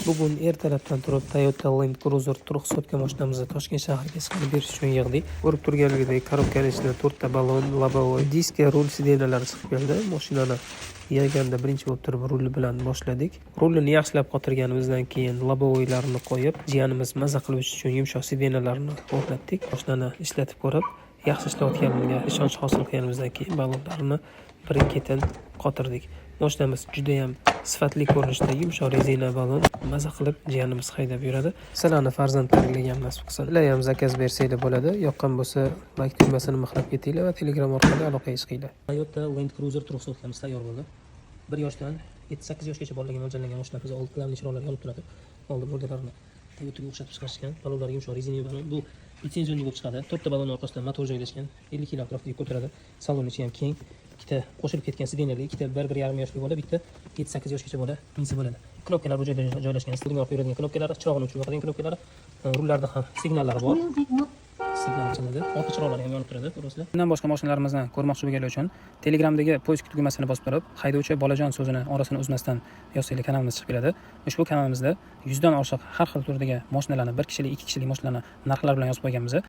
Bugun ertalabdan turib Toyota Land Cruiser ruxsatga mashinamizni Toshkent shahriga chiqarib berish uchun yig'dik. Ko'rib turganingizday korobkaning ichidan 4 ta ballon, lobovoy, diska, rul sidenalari chiqib keldi. Mashinani yig'ganda birinchi bo'lib turib rul bilan boshladik. Rulni yaxshilab qotirganimizdan keyin lobovoylarni qo'yib, jiyanimiz maza qilish uchun yumshoq sidenalarni o'rnatdik. Mashinani ishlatib ko'rib, yaxshi ishlayotganligiga ishonch hosil qilganimizdan keyin ballonlarni birin-ketin qotirdik. Mashinamiz juda ham sifatli ko'rinishda yumshoq rezina ballon maza qilib jiyanimiz haydab yuradi. Sizlarni farzandlaringizga ham nasib qilsin. Sizlar ham zakaz bersanglar bo'ladi. Yoqqan bo'lsa, like tugmasini mixlab ketinglar va Telegram orqali aloqaga chiqinglar. Toyota Land Cruiser ruxsatimiz tayyor bo'ldi. 1 yoshdan 7-8 yoshgacha bolalarga mo'ljallangan mashinamiz old planli chiroqlar yonib turadi. Oldin bo'lganlarini Toyotaga o'xshatib chiqarishgan. Ballonlar yumshoq rezina ballon. Bu litsenziya bo'lib chiqadi. 4 ta ballon orqasida motor joylashgan. 50 kg atrofida yuk ko'taradi. Saloni ichi ham keng. Ikkita qo'shilib ketgan sidenali, ikkita 1-1,5 yoshli bola, bitta 7-8 yoshgacha bola minsa bo'ladi. Knopkalar bu joyda joylashgan. Signal orqali yuradigan knopkalar, chiroqni o'chirib yoqadigan knopkalar, rullarda ham signallari bor. Signal chaladi. Orqa chiroqlari ham yonib turadi, ko'rasizlar. Bundan boshqa mashinalarimizni ko'rmoqchi bo'lganlar uchun Telegramdagi poisk tugmasini bosib turib, haydovchi bolajon so'zini orasini uzmasdan yozsanglar kanalimiz chiqib keladi. Ushbu kanalimizda 100 dan oshiq har xil turdagi mashinalarni, 1 kishilik, 2 kishilik mashinalarni narxlar bilan yozib qo'yganmiz.